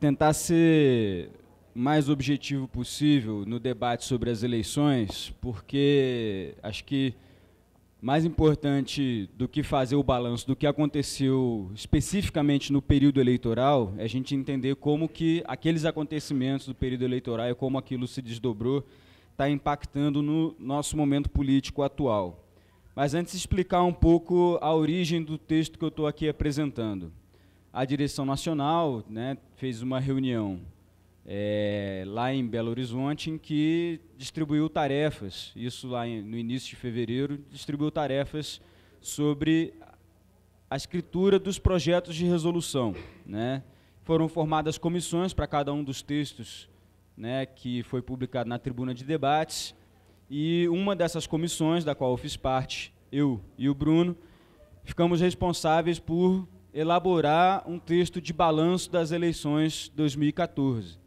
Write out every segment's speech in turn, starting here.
tentar ser o mais objetivo possível no debate sobre as eleições, porque acho que mais importante do que fazer o balanço do que aconteceu especificamente no período eleitoral é a gente entender como que aqueles acontecimentos do período eleitoral e como aquilo se desdobrou está impactando no nosso momento político atual. Mas antes de explicar um pouco a origem do texto que eu estou aqui apresentando. A direção nacional, né, fez uma reunião lá em Belo Horizonte em que distribuiu tarefas, isso lá no início de fevereiro, distribuiu tarefas sobre a escritura dos projetos de resolução, né. Foram formadas comissões para cada um dos textos, né, que foi publicado na Tribuna de Debates, e uma dessas comissões, da qual eu fiz parte, eu e o Bruno, ficamos responsáveis por elaborar um texto de balanço das eleições 2014,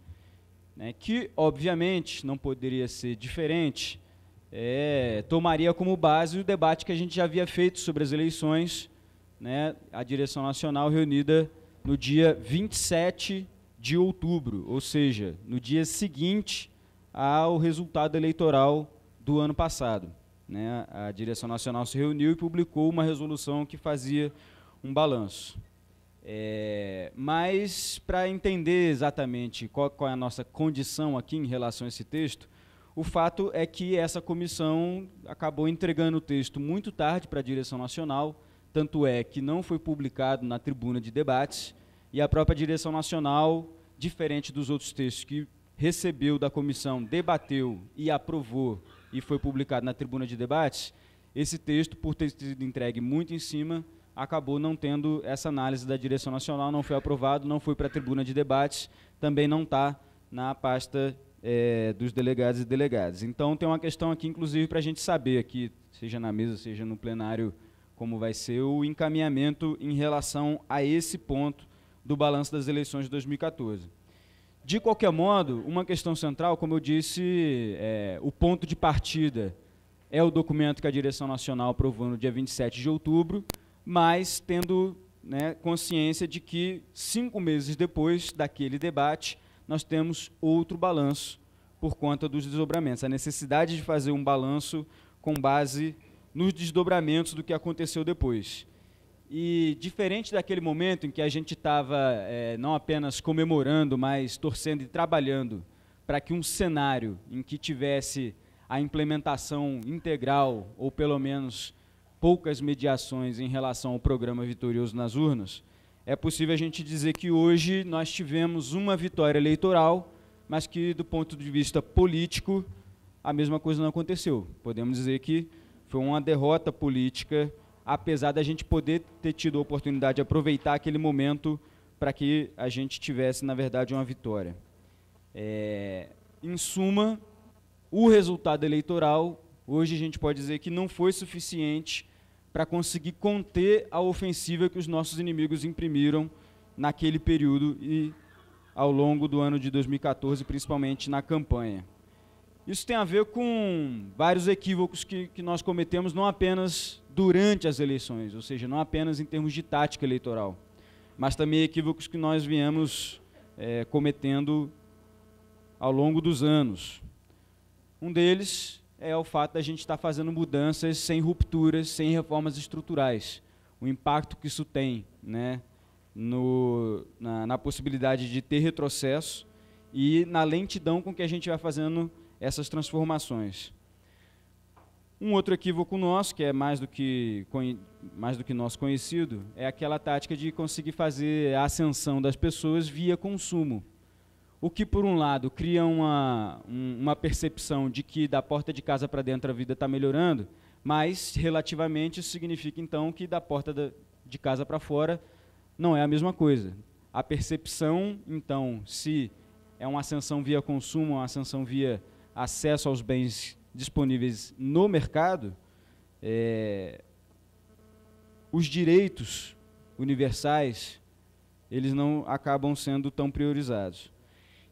né, que, obviamente, não poderia ser diferente, tomaria como base o debate que a gente já havia feito sobre as eleições, né, a direção nacional reunida no dia 27 de outubro, ou seja, no dia seguinte ao resultado eleitoral do ano passado, né. A direção nacional se reuniu e publicou uma resolução que fazia um balanço. Mas, para entender exatamente qual é a nossa condição aqui em relação a esse texto, o fato é que essa comissão acabou entregando o texto muito tarde para a direção nacional, tanto é que não foi publicado na Tribuna de Debates, e a própria direção nacional, diferente dos outros textos que recebeu da comissão, debateu e aprovou e foi publicado na Tribuna de Debates, esse texto, por ter sido entregue muito em cima, acabou não tendo essa análise da direção nacional, não foi aprovado, não foi para a Tribuna de Debates, também não está na pasta dos delegados e delegadas. Então, tem uma questão aqui, inclusive, para a gente saber aqui, seja na mesa, seja no plenário, como vai ser o encaminhamento em relação a esse ponto do balanço das eleições de 2014. De qualquer modo, uma questão central, como eu disse, o ponto de partida é o documento que a direção nacional aprovou no dia 27 de outubro, mas tendo, né, consciência de que 5 meses depois daquele debate, nós temos outro balanço por conta dos desdobramentos, a necessidade de fazer um balanço com base nos desdobramentos do que aconteceu depois. E, diferente daquele momento em que a gente estava não apenas comemorando, mas torcendo e trabalhando para que um cenário em que tivesse a implementação integral, ou pelo menos poucas mediações em relação ao programa vitorioso nas urnas, é possível a gente dizer que hoje nós tivemos uma vitória eleitoral, mas que, do ponto de vista político, a mesma coisa não aconteceu. Podemos dizer que foi uma derrota política, apesar da gente poder ter tido a oportunidade de aproveitar aquele momento para que a gente tivesse, na verdade, uma vitória. Em suma, o resultado eleitoral, hoje a gente pode dizer que não foi suficiente para conseguir conter a ofensiva que os nossos inimigos imprimiram naquele período e ao longo do ano de 2014, principalmente na campanha. Isso tem a ver com vários equívocos que nós cometemos, não apenas durante as eleições, ou seja, não apenas em termos de tática eleitoral, mas também equívocos que nós viemos cometendo ao longo dos anos. Um deles é o fato da gente estar fazendo mudanças sem rupturas, sem reformas estruturais. O impacto que isso tem, né, na possibilidade de ter retrocesso e na lentidão com que a gente vai fazendo essas transformações. Um outro equívoco nosso, que é mais do que nosso conhecido, é aquela tática de conseguir fazer a ascensão das pessoas via consumo. O que, por um lado, cria uma percepção de que da porta de casa para dentro a vida está melhorando, mas, relativamente, isso significa, então, que da porta de casa para fora não é a mesma coisa. A percepção, então, se é uma ascensão via consumo, uma ascensão via acesso aos bens disponíveis no mercado, os direitos universais, eles não acabam sendo tão priorizados.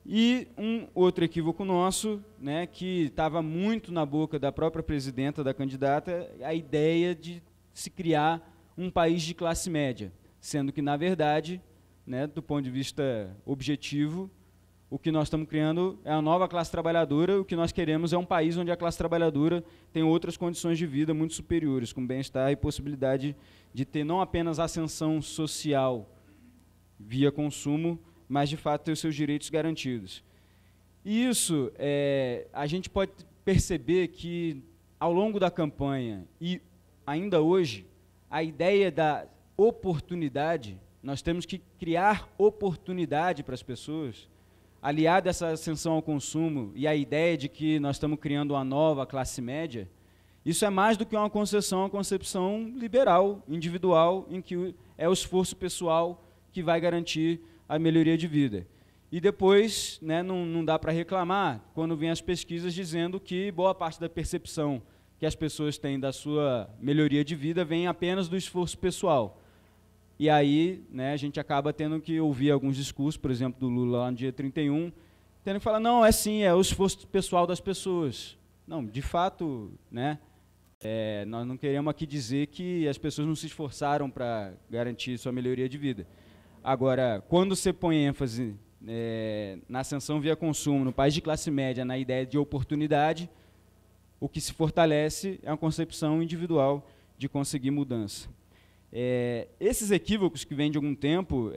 E um outro equívoco nosso, né, que estava muito na boca da própria presidenta, da candidata, a ideia de se criar um país de classe média, sendo que, na verdade, né, do ponto de vista objetivo, o que nós estamos criando é a nova classe trabalhadora, o que nós queremos é um país onde a classe trabalhadora tem outras condições de vida muito superiores, com bem-estar e possibilidade de ter não apenas ascensão social via consumo, mas, de fato, ter os seus direitos garantidos. E isso, a gente pode perceber que, ao longo da campanha e ainda hoje, a ideia da oportunidade, nós temos que criar oportunidade para as pessoas, aliado a essa ascensão ao consumo e a ideia de que nós estamos criando uma nova classe média, isso é mais do que uma concepção liberal, individual, em que é o esforço pessoal que vai garantir a melhoria de vida. E depois, né, não dá para reclamar quando vem as pesquisas dizendo que boa parte da percepção que as pessoas têm da sua melhoria de vida vem apenas do esforço pessoal. E aí, né, a gente acaba tendo que ouvir alguns discursos, por exemplo, do Lula lá no dia 31, tendo que falar, não, é o esforço pessoal das pessoas. Não, de fato, né, nós não queremos aqui dizer que as pessoas não se esforçaram para garantir sua melhoria de vida. Agora, quando você põe ênfase na ascensão via consumo, no país de classe média, na ideia de oportunidade, o que se fortalece é uma concepção individual de conseguir mudança. Esses equívocos que vêm de algum tempo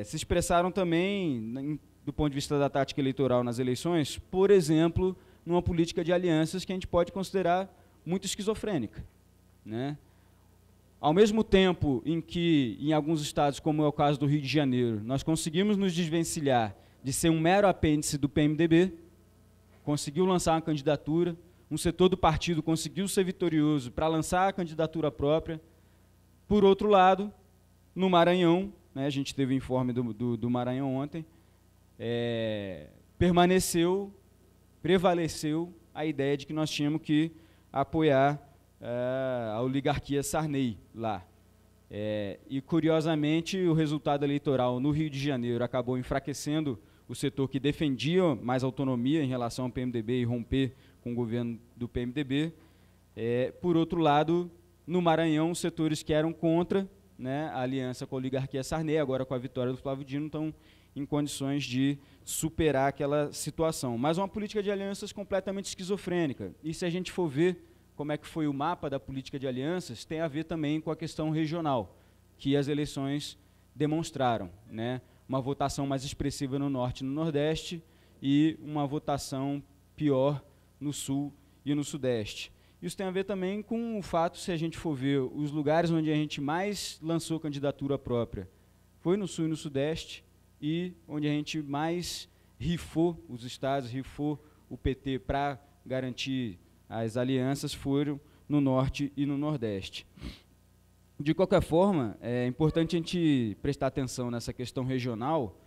se expressaram também, do ponto de vista da tática eleitoral nas eleições, por exemplo, numa política de alianças que a gente pode considerar muito esquizofrênica, né? Ao mesmo tempo em que, em alguns estados, como é o caso do Rio de Janeiro, nós conseguimos nos desvencilhar de ser um mero apêndice do PMDB, conseguiu lançar uma candidatura, um setor do partido conseguiu ser vitorioso para lançar a candidatura própria. Por outro lado, no Maranhão, né, a gente teve o informe do Maranhão ontem, prevaleceu a ideia de que nós tínhamos que apoiar a oligarquia Sarney lá. E, curiosamente, o resultado eleitoral no Rio de Janeiro acabou enfraquecendo o setor que defendia mais autonomia em relação ao PMDB e romper com o governo do PMDB. Por outro lado, no Maranhão, os setores que eram contra, né, a aliança com a oligarquia Sarney, agora com a vitória do Flávio Dino, estão em condições de superar aquela situação. Mas uma política de alianças completamente esquizofrênica. E se a gente for ver como é que foi o mapa da política de alianças, tem a ver também com a questão regional, que as eleições demonstraram, né? Uma votação mais expressiva no Norte e no Nordeste e uma votação pior no Sul e no Sudeste. Isso tem a ver também com o fato, se a gente for ver os lugares onde a gente mais lançou candidatura própria, foi no Sul e no Sudeste, e onde a gente mais rifou os estados, rifou o PT para garantir as alianças, foram no Norte e no Nordeste. De qualquer forma, é importante a gente prestar atenção nessa questão regional,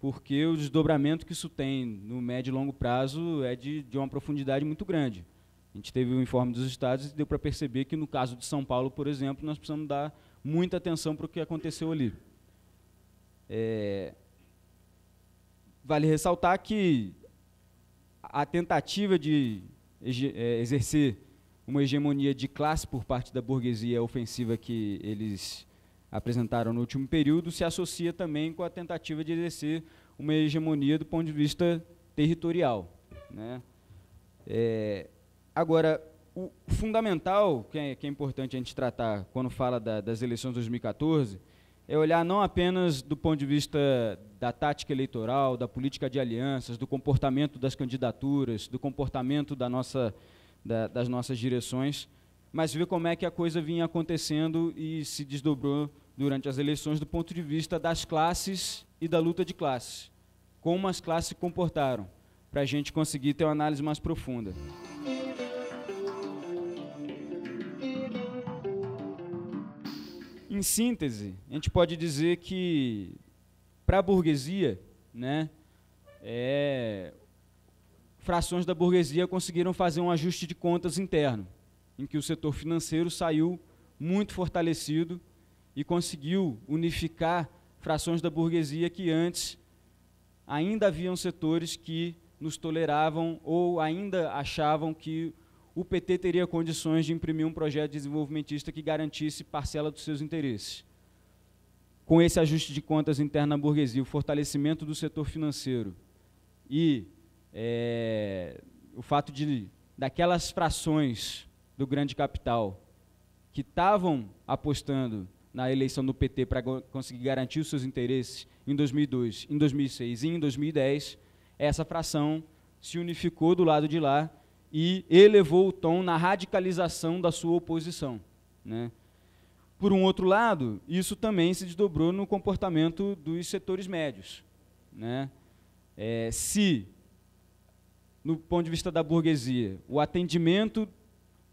porque o desdobramento que isso tem no médio e longo prazo é de uma profundidade muito grande. A gente teve o informe dos estados e deu para perceber que, no caso de São Paulo, por exemplo, nós precisamos dar muita atenção para o que aconteceu ali. Vale ressaltar que a tentativa de exercer uma hegemonia de classe por parte da burguesia ofensiva que eles apresentaram no último período se associa também com a tentativa de exercer uma hegemonia do ponto de vista territorial, né? Agora, o fundamental, que é importante a gente tratar quando fala das eleições de 2014, é olhar não apenas do ponto de vista da tática eleitoral, da política de alianças, do comportamento das candidaturas, do comportamento das nossas direções, mas ver como é que a coisa vinha acontecendo e se desdobrou durante as eleições do ponto de vista das classes e da luta de classes. Como as classes se comportaram, para a gente conseguir ter uma análise mais profunda. Em síntese, a gente pode dizer que, para a burguesia, né, frações da burguesia conseguiram fazer um ajuste de contas interno, em que o setor financeiro saiu muito fortalecido e conseguiu unificar frações da burguesia que antes ainda haviam setores que nos toleravam ou ainda achavam que o PT teria condições de imprimir um projeto desenvolvimentista que garantisse parcela dos seus interesses. com esse ajuste de contas interno na burguesia, o fortalecimento do setor financeiro e o fato daquelas frações do grande capital que estavam apostando na eleição do PT para conseguir garantir os seus interesses em 2002, em 2006 e em 2010, essa fração se unificou do lado de lá e elevou o tom na radicalização da sua oposição, né? Por um outro lado, isso também se desdobrou no comportamento dos setores médios, né? Se, no ponto de vista da burguesia, o atendimento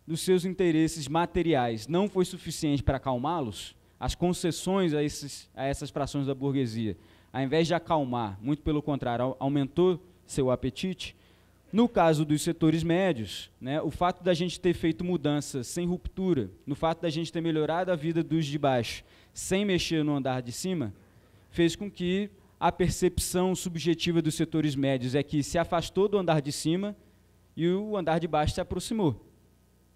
dos seus interesses materiais não foi suficiente para acalmá-los, as concessões a essas frações da burguesia, ao invés de acalmar, muito pelo contrário, aumentou seu apetite. No caso dos setores médios, né, o fato da gente ter feito mudanças sem ruptura, no fato da gente ter melhorado a vida dos de baixo, sem mexer no andar de cima, fez com que a percepção subjetiva dos setores médios é que se afastou do andar de cima e o andar de baixo se aproximou,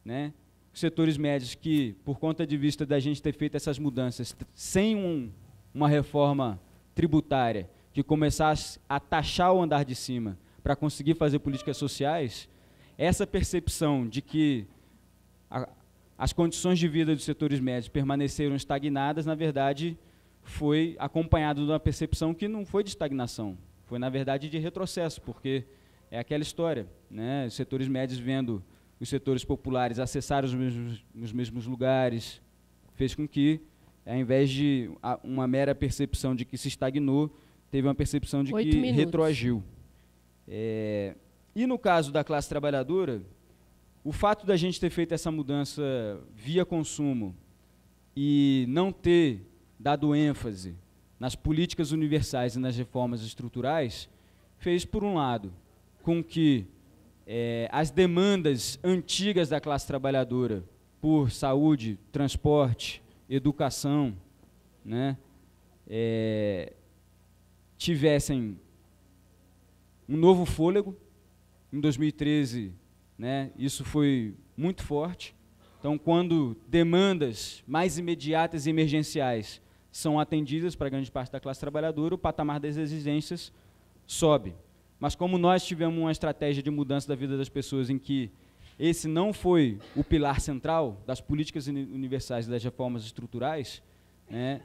né? Os setores médios que, por conta de vista da gente ter feito essas mudanças sem uma reforma tributária que começasse a taxar o andar de cima para conseguir fazer políticas sociais, essa percepção de que as condições de vida dos setores médios permaneceram estagnadas, na verdade, foi acompanhado de uma percepção que não foi de estagnação, foi, na verdade, de retrocesso, porque é aquela história, né? Os setores médios vendo os setores populares acessar os mesmos lugares, fez com que, ao invés de uma mera percepção de que se estagnou, teve uma percepção de que retroagiu. E no caso da classe trabalhadora, o fato da gente ter feito essa mudança via consumo e não ter dado ênfase nas políticas universais e nas reformas estruturais, fez, por um lado, com que as demandas antigas da classe trabalhadora por saúde, transporte, educação, né, tivessem um novo fôlego. Em 2013, né, isso foi muito forte. Então, quando demandas mais imediatas e emergenciais são atendidas para grande parte da classe trabalhadora, o patamar das exigências sobe. Mas como nós tivemos uma estratégia de mudança da vida das pessoas em que esse não foi o pilar central das políticas universais e das reformas estruturais, né,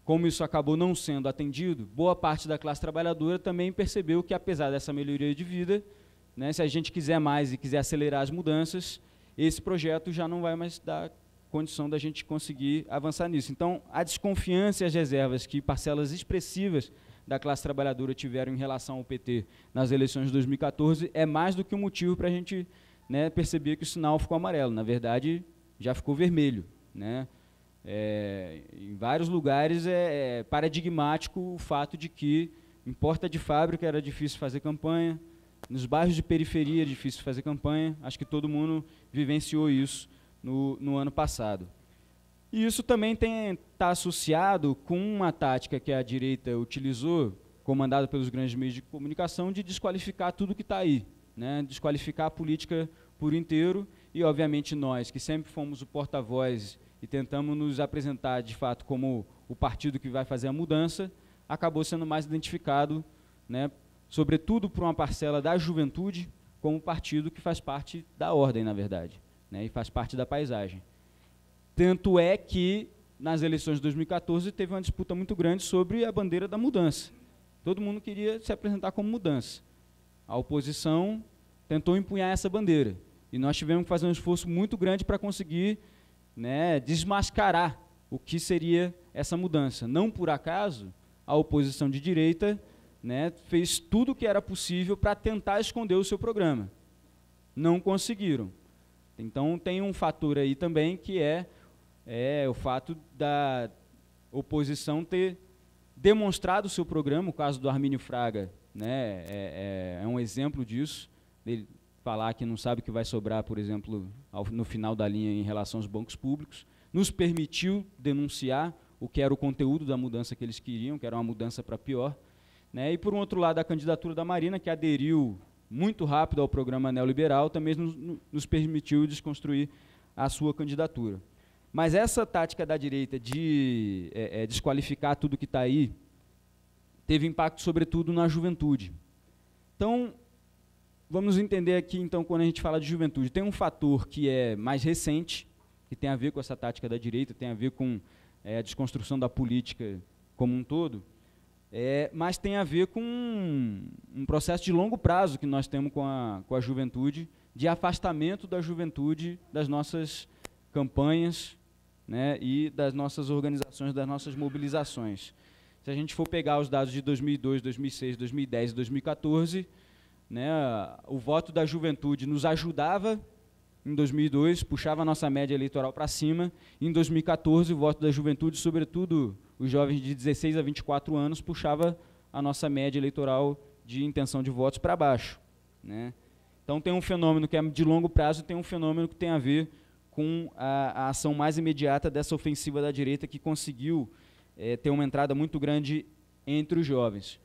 como isso acabou não sendo atendido, boa parte da classe trabalhadora também percebeu que, apesar dessa melhoria de vida, né, se a gente quiser mais e quiser acelerar as mudanças, esse projeto já não vai mais dar condição da gente conseguir avançar nisso. Então, a desconfiança e as reservas que parcelas expressivas da classe trabalhadora tiveram em relação ao PT nas eleições de 2014 é mais do que um motivo para a gente, né, perceber que o sinal ficou amarelo. Na verdade, já ficou vermelho, né? Em vários lugares é paradigmático o fato de que em porta de fábrica era difícil fazer campanha, nos bairros de periferia é difícil fazer campanha. Acho que todo mundo vivenciou isso no ano passado. E isso também está associado com uma tática que a direita utilizou, comandada pelos grandes meios de comunicação, de desqualificar tudo que está aí, né? Desqualificar a política por inteiro. E, obviamente, nós, que sempre fomos o porta-voz e tentamos nos apresentar, de fato, como o partido que vai fazer a mudança, acabou sendo mais identificado, né, sobretudo por uma parcela da juventude, como um partido que faz parte da ordem, na verdade, né, e faz parte da paisagem. Tanto é que, nas eleições de 2014, teve uma disputa muito grande sobre a bandeira da mudança. Todo mundo queria se apresentar como mudança. A oposição tentou empunhar essa bandeira. E nós tivemos que fazer um esforço muito grande para conseguir, né, desmascarar o que seria essa mudança. Não por acaso, a oposição de direita, né, fez tudo o que era possível para tentar esconder o seu programa. Não conseguiram. Então, tem um fator aí também que é o fato da oposição ter demonstrado o seu programa. O caso do Armínio Fraga, né, é um exemplo disso, ele falar que não sabe o que vai sobrar, por exemplo, no final da linha em relação aos bancos públicos, nos permitiu denunciar o que era o conteúdo da mudança que eles queriam, que era uma mudança para pior, né? E, por um outro lado, a candidatura da Marina, que aderiu muito rápido ao programa neoliberal, também nos permitiu desconstruir a sua candidatura. Mas essa tática da direita de desqualificar tudo que está aí teve impacto, sobretudo, na juventude. Então, vamos entender aqui, então, quando a gente fala de juventude, tem um fator que é mais recente, que tem a ver com essa tática da direita, tem a ver com a desconstrução da política como um todo, mas tem a ver com um processo de longo prazo que nós temos com a juventude, de afastamento da juventude das nossas campanhas, né, e das nossas organizações, das nossas mobilizações. Se a gente for pegar os dados de 2002, 2006, 2010 e 2014, né, o voto da juventude nos ajudava em 2002, puxava a nossa média eleitoral para cima, e em 2014 o voto da juventude, sobretudo os jovens de 16 a 24 anos, puxava a nossa média eleitoral de intenção de votos para baixo, né. Então tem um fenômeno que é de longo prazo e tem um fenômeno que tem a ver com a ação mais imediata dessa ofensiva da direita, que conseguiu ter uma entrada muito grande entre os jovens.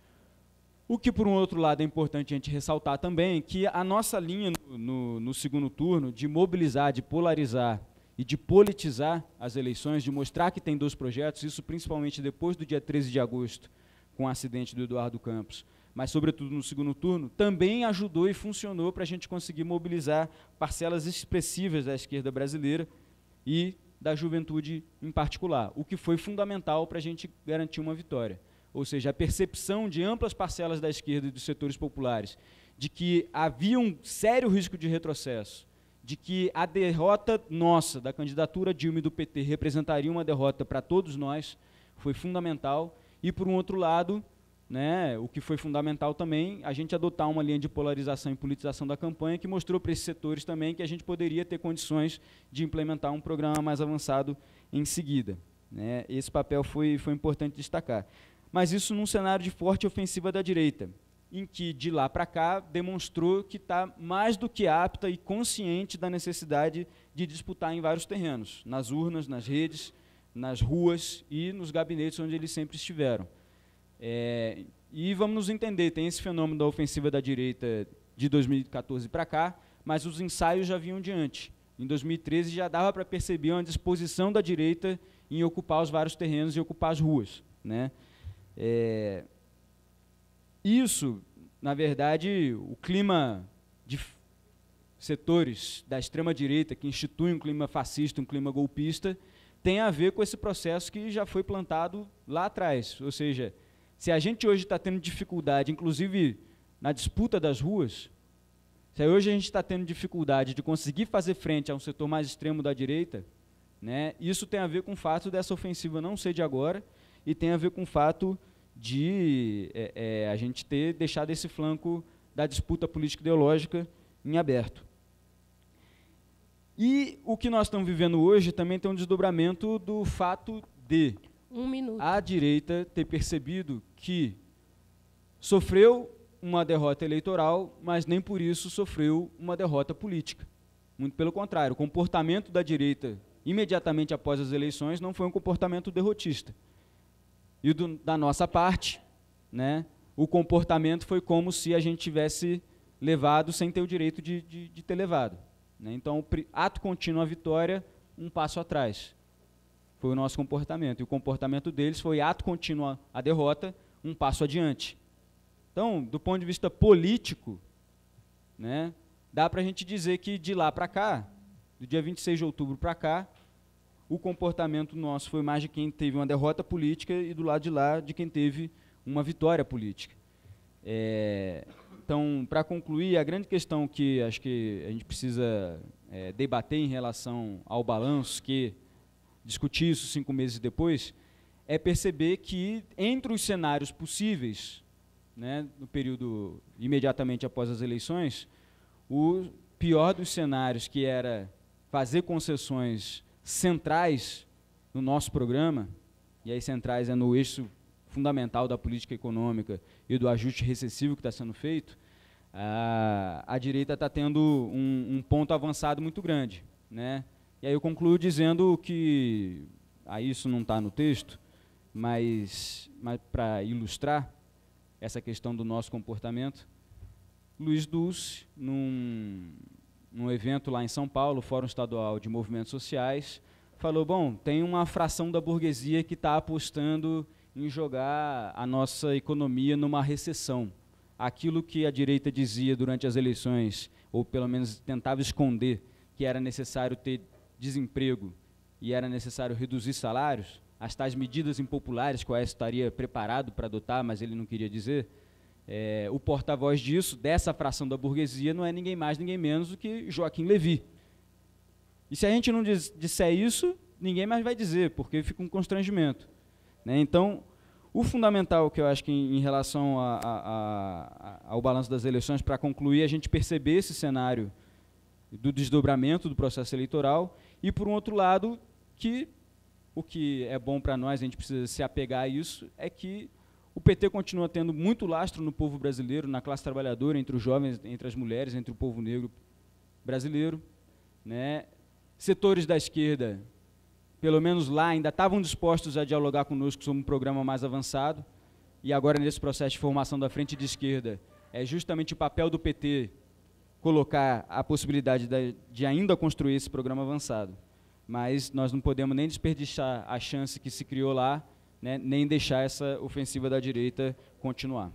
O que, por um outro lado, é importante a gente ressaltar também, que a nossa linha no segundo turno de mobilizar, de polarizar e de politizar as eleições, de mostrar que tem dois projetos, isso principalmente depois do dia 13 de agosto, com o acidente do Eduardo Campos, mas, sobretudo, no segundo turno, também ajudou e funcionou para a gente conseguir mobilizar parcelas expressivas da esquerda brasileira e da juventude em particular, o que foi fundamental para a gente garantir uma vitória. Ou seja, a percepção de amplas parcelas da esquerda e dos setores populares de que havia um sério risco de retrocesso, de que a derrota nossa, da candidatura Dilma e do PT, representaria uma derrota para todos nós, foi fundamental. E, por um outro lado, né, o que foi fundamental também, a gente adotar uma linha de polarização e politização da campanha, que mostrou para esses setores também que a gente poderia ter condições de implementar um programa mais avançado em seguida, né. Esse papel foi importante destacar. Mas isso num cenário de forte ofensiva da direita, em que, de lá para cá, demonstrou que está mais do que apta e consciente da necessidade de disputar em vários terrenos, nas urnas, nas redes, nas ruas e nos gabinetes onde eles sempre estiveram. E vamos nos entender, tem esse fenômeno da ofensiva da direita de 2014 para cá, mas os ensaios já vinham de antes. Em 2013 já dava para perceber uma disposição da direita em ocupar os vários terrenos e ocupar as ruas, né? Isso, na verdade, o clima de setores da extrema-direita que instituem um clima fascista, um clima golpista, tem a ver com esse processo que já foi plantado lá atrás. Ou seja, se a gente hoje está tendo dificuldade, inclusive na disputa das ruas, se hoje a gente está tendo dificuldade de conseguir fazer frente a um setor mais extremo da direita, né, isso tem a ver com o fato dessa ofensiva não ser de agora e tem a ver com o fato de a gente ter deixado esse flanco da disputa político-ideológica em aberto. E o que nós estamos vivendo hoje também tem um desdobramento do fato de a direita ter percebido que sofreu uma derrota eleitoral, mas nem por isso sofreu uma derrota política. Muito pelo contrário, o comportamento da direita imediatamente após as eleições não foi um comportamento derrotista. E da nossa parte, né, o comportamento foi como se a gente tivesse levado sem ter o direito de ter levado, né? Então, ato contínuo à vitória, um passo atrás. Foi o nosso comportamento. E o comportamento deles foi ato contínuo à derrota, um passo adiante. Então, do ponto de vista político, né, dá para a gente dizer que de lá para cá, do dia 26 de outubro para cá, o comportamento nosso foi mais de quem teve uma derrota política e do lado de lá de quem teve uma vitória política. Então, para concluir, a grande questão que acho que a gente precisa debater em relação ao balanço, que discutir isso 5 meses depois, é perceber que entre os cenários possíveis, né, no período imediatamente após as eleições, o pior dos cenários, que era fazer concessões centrais no nosso programa, e aí centrais é no eixo fundamental da política econômica e do ajuste recessivo que está sendo feito, a direita está tendo um ponto avançado muito grande, né? E aí eu concluo dizendo que, isso não está no texto, mas para ilustrar essa questão do nosso comportamento, Luiz Dulce, num evento lá em São Paulo, Fórum Estadual de Movimentos Sociais, falou, bom, tem uma fração da burguesia que está apostando em jogar a nossa economia numa recessão. Aquilo que a direita dizia durante as eleições, ou pelo menos tentava esconder, que era necessário ter desemprego e era necessário reduzir salários, as tais medidas impopulares que o Aécio estaria preparado para adotar, mas ele não queria dizer, o porta-voz disso, dessa fração da burguesia, não é ninguém mais, ninguém menos do que Joaquim Levy. E se a gente não disser isso, ninguém mais vai dizer, porque fica um constrangimento, né? Então, o fundamental que eu acho que em relação ao balanço das eleições, para concluir, a gente perceber esse cenário do desdobramento do processo eleitoral e, por um outro lado, que o que é bom para nós, a gente precisa se apegar a isso, é que o PT continua tendo muito lastro no povo brasileiro, na classe trabalhadora, entre os jovens, entre as mulheres, entre o povo negro brasileiro, né? Setores da esquerda, pelo menos lá, ainda estavam dispostos a dialogar conosco sobre um programa mais avançado, e agora, nesse processo de formação da frente de esquerda, é justamente o papel do PT colocar a possibilidade de ainda construir esse programa avançado. Mas nós não podemos nem desperdiçar a chance que se criou lá, né, nem deixar essa ofensiva da direita continuar.